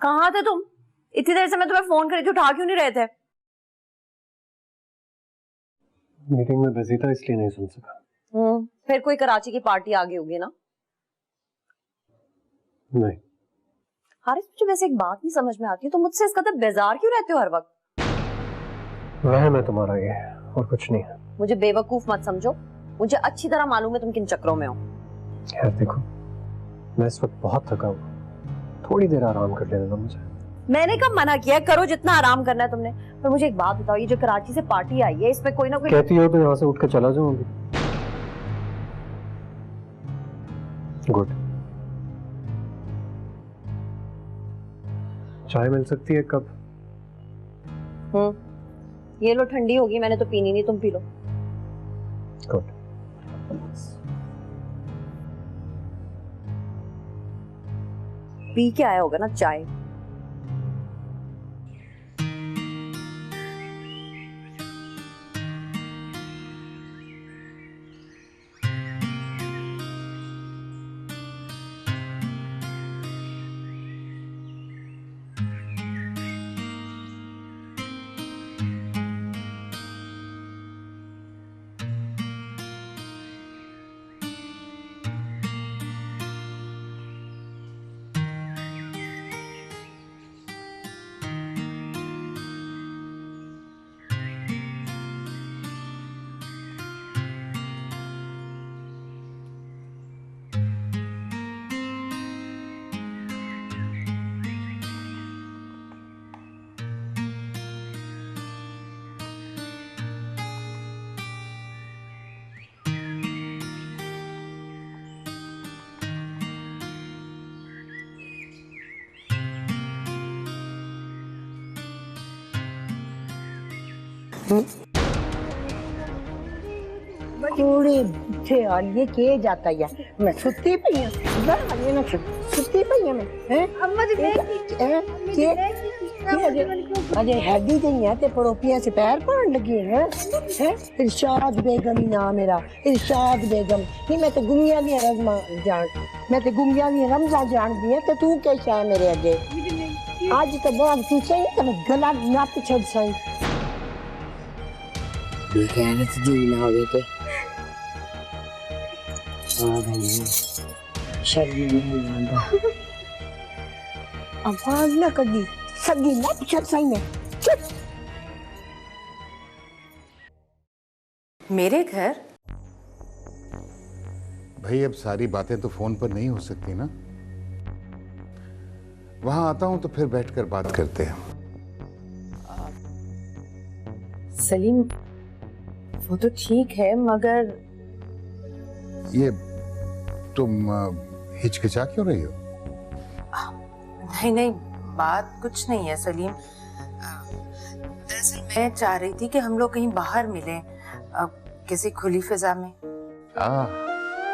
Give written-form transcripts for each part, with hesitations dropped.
कहाँ थे तुम? इतनी देर से मैं तुम्हें फोन करी थी, उठा क्यों नहीं रहे थे? मीटिंग में बिजी था इसलिए नहीं सुन सका। फिर कोई कराची की पार्टी आ गई होगी ना? नहीं। हारिस, मुझे वैसे एक बात नहीं समझ में आती है, तुम मुझसे इस कदर बेजार क्यों रहते हो हर वक्त? वहम है तुम्हारा ये, और कुछ नहीं है। मुझे बेवकूफ मत समझो, मुझे अच्छी तरह मालूम है तुम किन चक्करों में हो। यार देखो, मैं इस वक्त बहुत थका हूँ, थोड़ी देर आराम कर लेने दो मुझे। मैंने कब मना किया? करो जितना आराम करना है तुमने। पर मुझे एक बात बताओ, ये जो कराची से पार्टी आई है, इसमें कोई ना कोई... कहती हो तो यहाँ से उठ के चला जाऊँ अभी। गुड। चाय मिल सकती है कब? ये लो, ठंडी होगी, मैंने तो पीनी नहीं, तुम पी लो। गुड। पी के आया होगा ना चाय। कूड़े बूथे और ये के जाता है। मैं सुती पई हूं, बड़ा ना सुती पई हूं मैं। हैं अम्मा जी के अजे हैडी नहीं है ते पड़ोपियां से पैर पड़न लगी है। हैं इरशाद बेगम ही नाम मेरा, इरशाद बेगम। नहीं मैं तो गुमिया दी रज़मा जान, मैं तो गुमिया दी रमजा जान दी है। तो तू क्या है मेरे आगे? आज तो बहुत तू चाहिए तो मैं गला नप छड़ सही। बेखैरत दी ना होवे ते शर्म नहीं आंदा। आवाज ना कदी सगी ना पिछड़ सही में। चुप। मेरे घर? भाई अब सारी बातें तो फोन पर नहीं हो सकती ना। वहां आता हूं तो फिर बैठकर बात करते हैं। सलीम, वो तो ठीक है मगर ये तुम हिचकिचा क्यों रही हो? नहीं नहीं, बात कुछ नहीं है सलीम। दरअसल मैं चाह रही थी कि हम लोग कहीं बाहर मिलें, किसी खुली फिजा में।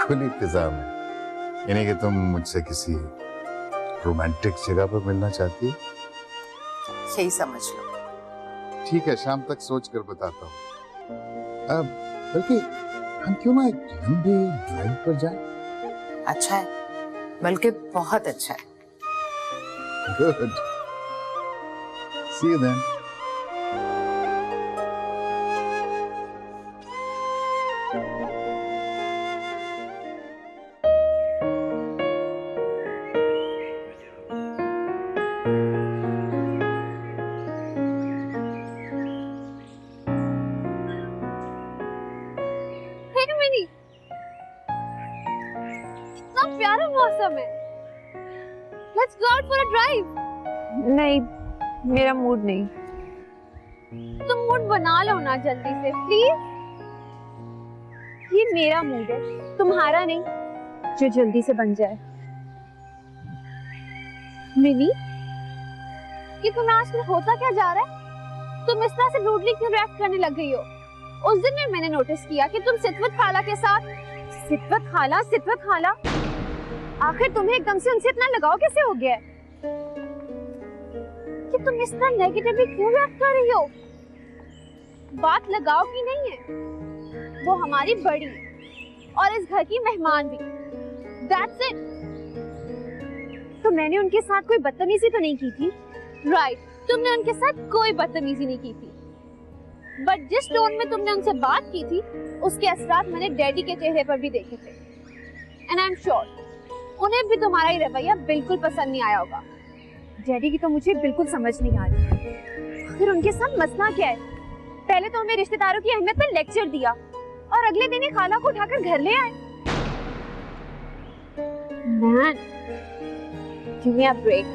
खुली फिजा में? यानी कि तुम मुझसे किसी रोमांटिक जगह पर मिलना चाहती हो? यही समझ लो। ठीक है, शाम तक सोच कर बताता हूँ। बल्कि हम क्यों ना एक लंबी ड्राइव पर जाएं? अच्छा है, बल्कि बहुत अच्छा है। Good. See you then. प्यारा मौसम है। Let's go out for a drive. नहीं, मेरा मूड नहीं। तुम मूड बना लो ना जल्दी से प्लीज। ये मेरा मूड है, तुम्हारा नहीं, जो जल्दी से बन जाए। मिनी, ये तुम्हें आजकल होता क्या जा रहा है? तुम इस तरह से रूडली क्यों रिएक्ट करने लग गई हो? उस दिन में मैंने नोटिस किया कि तुम सितवत खाला के साथ... सितवत खाला, आखिर तुम्हें एकदम से उनसे इतना लगाव कैसे हो गया है कि तुम इस तरह नेगेटिवली क्यों रिएक्ट कर रही हो? बात लगाव की नहीं है, वो हमारी बड़ी और इस घर की मेहमान भी। That's it. तो मैंने उनके साथ कोई बदतमीजी तो नहीं की थी। राइट, तुमने उनके साथ कोई बदतमीजी नहीं की थी, बट जिस टोन में तुमने उनसे बात की थी उसके असरात मैंने डैडी के चेहरे पर भी देखे थे। एंड आई एम श्योर उन्हें भी तुम्हारा ये रवैया बिल्कुल पसंद नहीं आया होगा। डैडी की तो मुझे बिल्कुल समझ नहीं आ रही। फिर उनके साथ मसला क्या है? पहले तो हमें रिश्तेदारों की अहमियत पर लेक्चर दिया और अगले दिन ही खाला को उठाकर घर ले आए। Man, give me a break.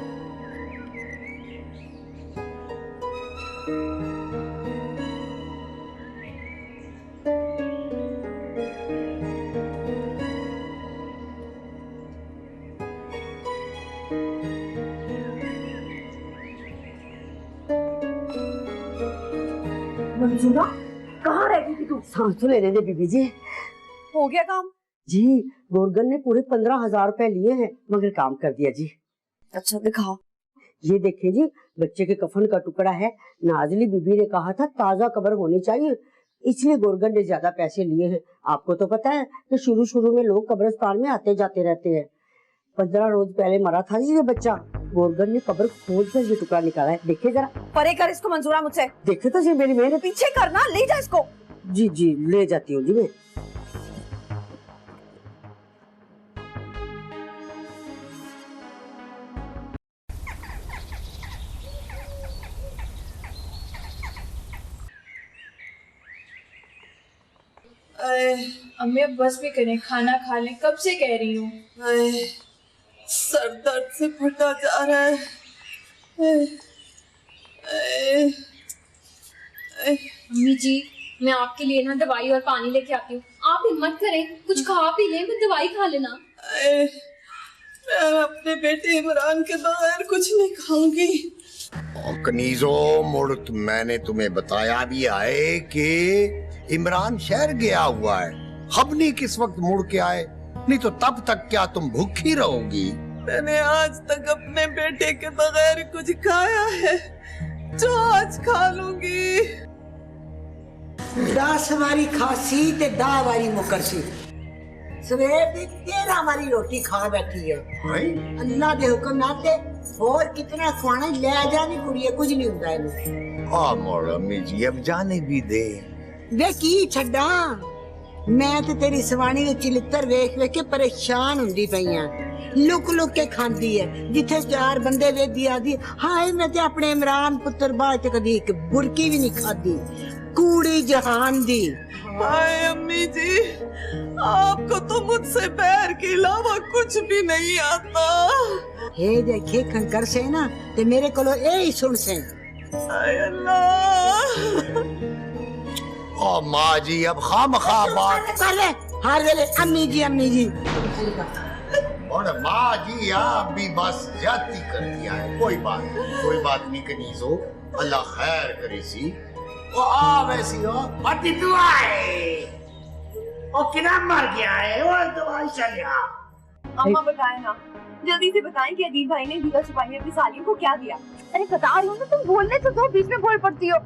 मंजूरा, कहाँ रह गई थी तू? सांस तो लेने दे बीबी जी। हो गया काम? जी, गोरगन ने पूरे 15,000 रुपए लिए हैं, मगर काम कर दिया जी। अच्छा दिखाओ। ये देखिए जी, बच्चे के कफन का टुकड़ा है। नाजली बीबी ने कहा था ताजा कब्र होनी चाहिए, इसलिए गोरगन ने ज्यादा पैसे लिए हैं। आपको तो पता है कि शुरू शुरू में लोग कब्रिस्तान में आते जाते रहते हैं। 15 रोज पहले मरा था जी ये बच्चा। गोरगन ने कब्र खोद कर ये टुकड़ा निकाला है, देखिए जरा। परे कर इसको मंजूरा मुझसे। देखे तो जी मेरी मेहनत। पीछे करना, ले जा इसको। जी जी, ले जाती हूँ जी मैं। अम्मी अब बस भी करें, खाना खा लें, कब से कह रही हूँ। सर दर्द से फटा जा रहा है। अम्मी जी, मैं आपके लिए ना दवाई और पानी लेके आती हूँ। आप हिम्मत करें, कुछ खा पी लें, मैं दवाई खा लेना। मैं अपने बेटे इमरान के बगैर कुछ नहीं खाऊंगी। कनीजो मुर्त, मैंने तुम्हें बताया भी है कि इमरान शहर गया हुआ है। अब नहीं किस वक्त मुड़ के आए, नहीं तो तब तक क्या तुम भूखी रहोगी? मैंने आज तक अपने बेटे के बगैर कुछ खाया है, जो आज खा लूंगी। 10 वारी खासी ते 10 वारी मुकरसी। सवेर दी 13 वारी रोटी खा बैठी है। अल्लाह दे हुक्म नाते और कितना खाना ले जानी कुड़िए, कुछ नहीं हुंदा इनू। आ मोर अम्मी जी, अब जाने भी दे। वे की छड्डा, मैं ते तेरी सवानी दे चिलित्र वेख वेख के परेशान हुंदी पई हां। लुक लुक के खांदी है, जिथे 4 बंदे वेदी आदी हाय मैं ते अपने इमरान पुत्र बाद कदी एक बुरकी भी नहीं खादी। कूड़ी जहान दी। हाय अम्मी जी, आपको तो मुझसे पैर के अलावा कुछ भी नहीं आता। हे देखे खनकर से ना ते मेरे कोलो ए ही सुन से। हाय अल्लाह। ओ माँ जी, अब खामखा बात कर ले हर वेले अम्मी जी अम्मी जी। और माँ जी आप भी बस जाती कर दिया है। कोई बात नहीं कनीजो, अल्लाह खैर करे सी। ओ आ वैसी हो मती तू आए, ओ किना मर गया है, वो दवाई चलिया। अम्मा बताए ना, जल्दी से बताएं कि अदील भाई ने दूल्हा छुपाई में अपनी सालियों को क्या दिया। अरे बता रही हूँ ना, तुम बोलने तो दो, बीच में बोल पड़ती हो।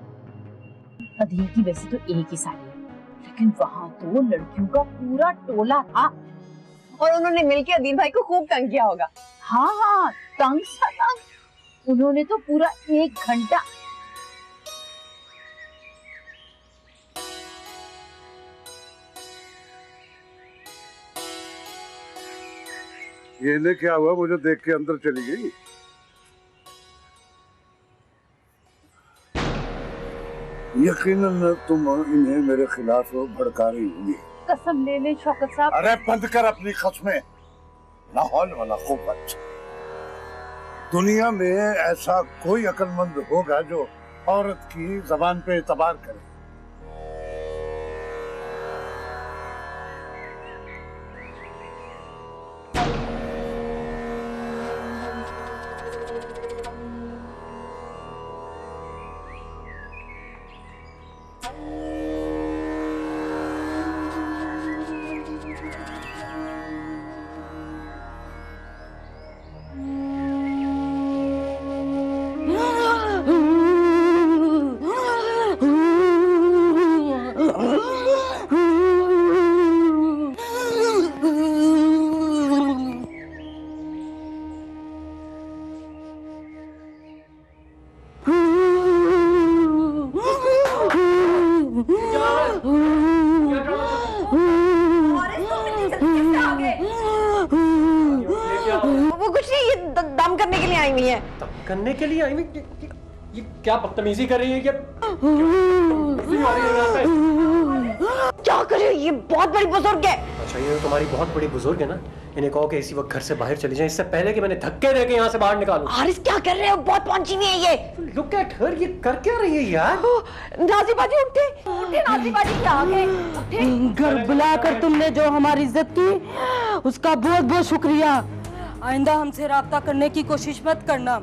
अदील की वैसे तो एक ही साली है, लेकिन वहाँ तो लड़कियों का पूरा टोला था और उन्होंने मिलके अदील भाई को खूब तंग किया होगा। हाँ, तंग सा तंग। उन्होंने तो पूरा 1 घंटा। ये क्या हुआ, मुझे देख के अंदर चली गई। यकीनन तुम इन्हें मेरे खिलाफ भड़का रही होंगी। कसम ले ले शौकत साहब। अरे बंद कर अपनी खस्में, ना हौल वाला खूबत। दुनिया में ऐसा कोई अक्लमंद होगा जो औरत की जबान पे एतबार करे। है। करने के लिए आई हुई ये क्या बदतमीजी कर रही है? क्या कर रही हो? ये बहुत बड़ी बुजुर्ग है। अच्छा, ये तुम्हारी बहुत बड़ी बुजुर्ग है ना, इन्हें कहो कि इसी वक्त घर से बाहर चली जाए, इससे पहले कि मैंने धक्के देके यहाँ से बाहर निकालूं। हारिस क्या कर रहे हो? बहुत पहुंची हुई है ये। लुक एट हर, ये कर क्या रही है यार? नाजी बाजी उठे, उठे नाजी बाजी, क्या आ गए? उठे। घर बुलाकर तुमने जो हमारी इज्जत की उसका बहुत बहुत शुक्रिया। आइंदा हमसे राब्ता करने की कोशिश मत करना,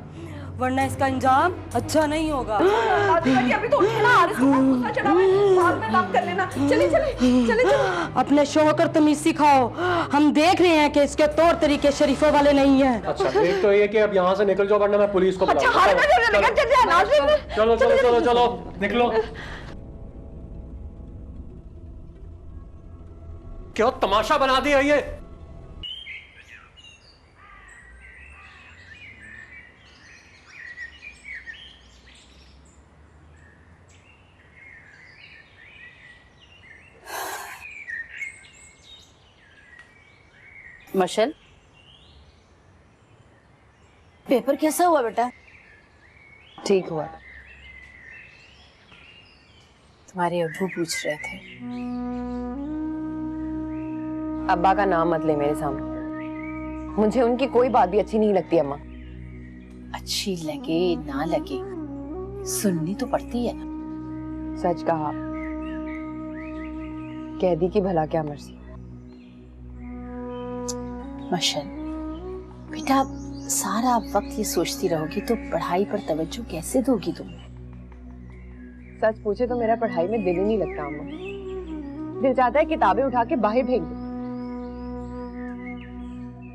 वरना इसका अंजाम अच्छा नहीं होगा। नाजी बाजी अभी तो उठे ना, हारिस को बहुत गुस्सा चढ़ा हुआ है, बाद में बात कर लेना। चले चले चले चले। अपने शौहर कर तमीज सिखाओ, हम देख रहे हैं कि इसके तौर तरीके शरीफों वाले नहीं हैं। अच्छा, एक तो ये कि अब यहाँ से निकल जाओ वरना मैं पुलिस को अच्छा, हारिस चलो चलो चलो चलो निकलो। क्या तमाशा बना दिया ये? मशल, पेपर कैसा हुआ बेटा? ठीक हुआ। तुम्हारे अब्बू पूछ रहे थे। अब्बा का नाम मत ले मेरे सामने, मुझे उनकी कोई बात भी अच्छी नहीं लगती अम्मा। अच्छी लगे ना लगे, सुननी तो पड़ती है ना। सच कहा, कह दी कि भला क्या मर्जी। मशल बेटा, सारा वक्त ये सोचती रहोगी तो पढ़ाई पर तवज्जो कैसे दोगी तुम? सच पूछे तो मेरा पढ़ाई में दिल ही नहीं लगता अम्मा। दिल चाहता है किताबें उठा के बाहर फेंक दूं।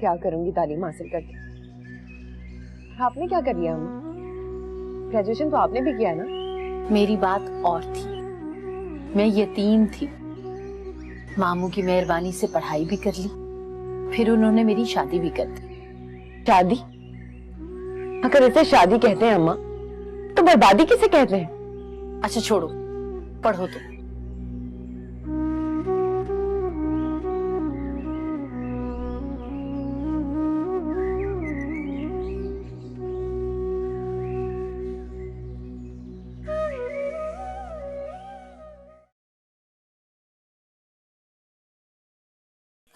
क्या करूंगी तालीम हासिल करके? आपने क्या कर लिया अम्मा? ग्रेजुएशन तो आपने भी किया ना? मेरी बात और थी, मैं यतीम थी। मामू की मेहरबानी से पढ़ाई भी कर ली, फिर उन्होंने मेरी शादी भी कर दी। शादी? अगर इसे शादी कहते हैं अम्मा, तो बर्बादी किसे कहते हैं? अच्छा छोड़ो, पढ़ो तो।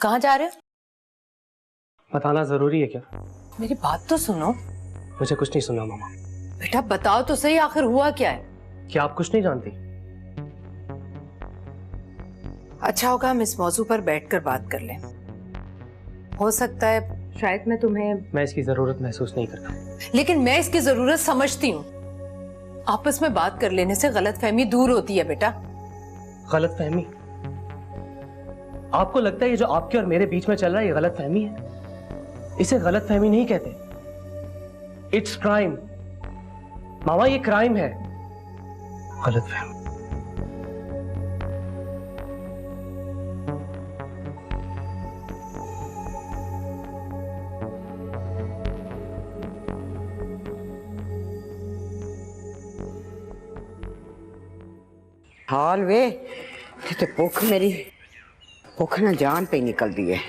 कहाँ जा रहे हो? बताना जरूरी है क्या? मेरी बात तो सुनो। मुझे कुछ नहीं सुना मामा। बेटा बताओ तो सही, आखिर हुआ क्या है? क्या आप कुछ नहीं जानती? अच्छा होगा हम इस मौजू पर बैठकर बात कर लें। हो सकता है शायद मैं इसकी जरूरत महसूस नहीं करता। लेकिन मैं इसकी जरूरत समझती हूँ। आपस में बात कर लेने से गलतफहमी दूर होती है बेटा। गलतफहमी? आपको लगता है ये जो आपके और मेरे बीच में चल रहा है ये गलतफहमी है? इसे गलतफहमी नहीं कहते, इट्स क्राइम। मामा ये क्राइम है, गलतफहमी। हाल वे ते भुख मेरी भुख ना जान पे निकलती है।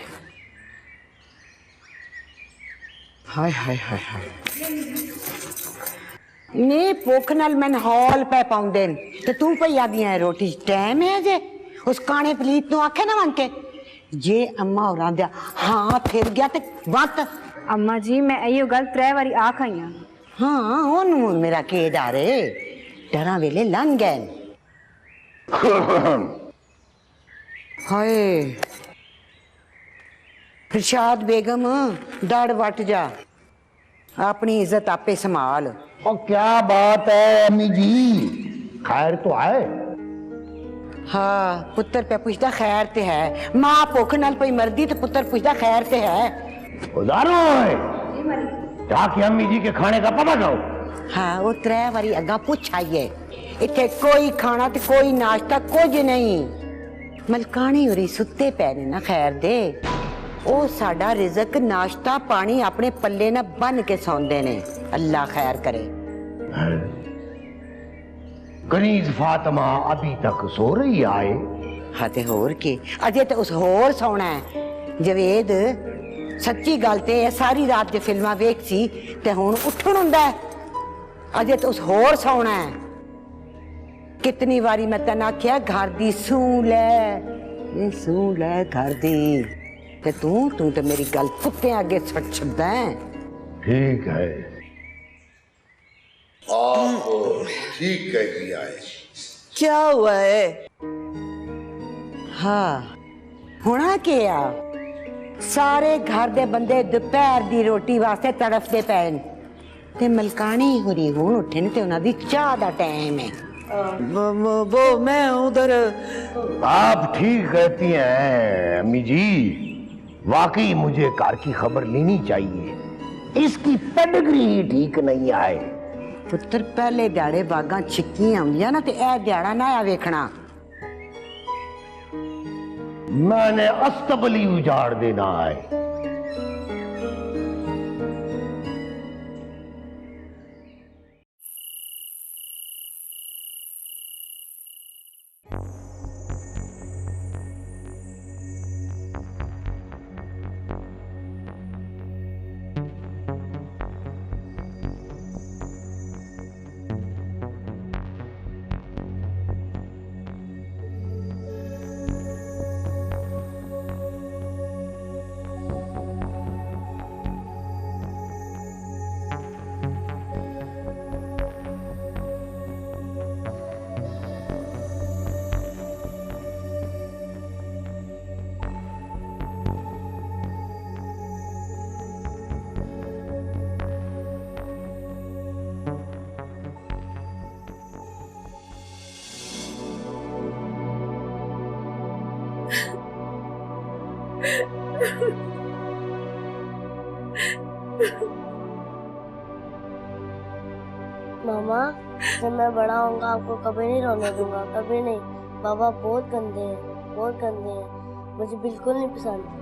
हाय हाय हाय हाय, नी भुख नाल मैन हॉल पे पाउंदे ते तू पई आदी है रोटी टाइम है जे उस काने पलीत नु आखे ना मन के जे अम्मा होरां दा हां फिर गया ते वत। अम्मा जी मैं इयो गल 3 बारी आख आई हां। हां ओनू मेरा के डरे डरा वेले लंघ गए। हाय इरशाद बेगम दड़ वट जा, अपनी इज्जत आपे संभाल। और क्या बात है अम्मी जी, खैर तो आए? हाँ पुत्र पे पूछता खैर ते है, मां भुख नाल पई मरदी ते पुत्र पूछता खैर ते है। उदारो है जाके अम्मी जी के खाने का पता दो। हाँ वो 3 बारी अगा पूछ आइए, इत्थे कोई खाना ते कोई नाश्ता कुछ नहीं। मलकानी होरी सुत्ते पे ने ना खैर दे, ओ साडा रिज़क नाश्ता पानी अपने पल्ले ना बन के सौंदे ने, अल्लाह खैर करे। कनीज फातिमा अभी तक सो रही आए? हाँ ते होर के, अजे तो उस होर सोना है। जवेद सच्ची गल ते सारी रात जे फिल्मां वेख सी ते हुण उठण हुंदा है, अजे तुस होर सौना है। कितनी बारी मैं तेन आख्या घर दी सूह ले घर दी, ते तू तो मेरी गल कुत्ते आगे सट छड्दा है। ठीक है, आहो ठीक कह दिया है। क्या हुआ है? हाँ होना क्या, सारे घर दे बंदे दोपहर दी रोटी वास्ते तड़फते पे न, ते मलकानी होरी हुण उठे न ते उन्हां दी चाह दा टाइम है। वो मैं उधर। आप ठीक कहती हैं अम्मी जी, वाकई मुझे कार की खबर लेनी चाहिए, इसकी पेडिग्री ही ठीक नहीं आए। पुत्र पहले दिहाड़े बागां छिक्की आउंदियां ना, ते ए दिहाड़ा ना आया वेखना। मैंने अस्तबली उजाड़ देना है। मामा जब मैं बड़ा होऊंगा आपको कभी नहीं रोने दूंगा, कभी नहीं। बाबा बहुत गंदे हैं, बहुत गंदे हैं, मुझे बिल्कुल नहीं पसंद।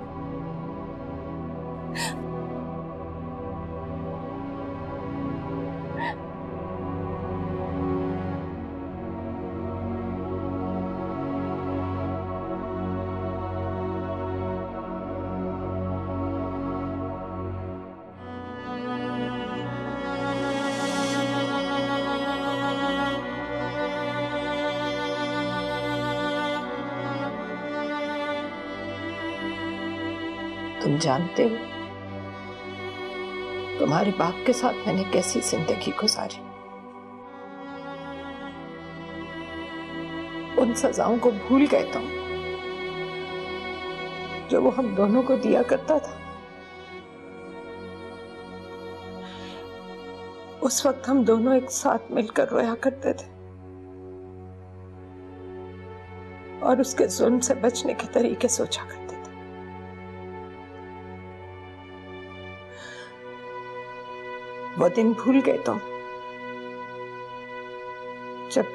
तुम जानते हो तुम्हारे बाप के साथ मैंने कैसी जिंदगी गुजारी, उन सजाओं को भूल गए तुम जो वो हम दोनों को दिया करता था। उस वक्त हम दोनों एक साथ मिलकर रोया करते थे और उसके जुल्म से बचने के तरीके सोचा करते थे। वो दिन भूल गए तुम जब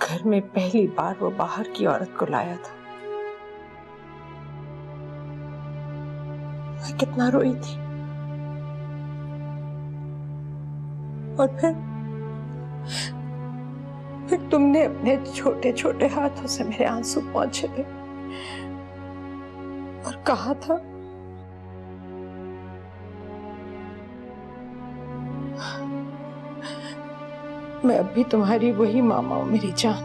घर में पहली बार वो बाहर की औरत को लाया था। मैं कितना रोई थी, और फिर तुमने अपने छोटे छोटे हाथों से मेरे आंसू पोंछे थे और कहा था मैं अब भी तुम्हारी वही मामा हूं मेरी जान,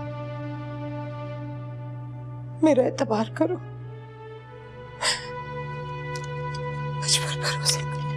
मेरा एतबार करो, मुझ पर भरोसा करो।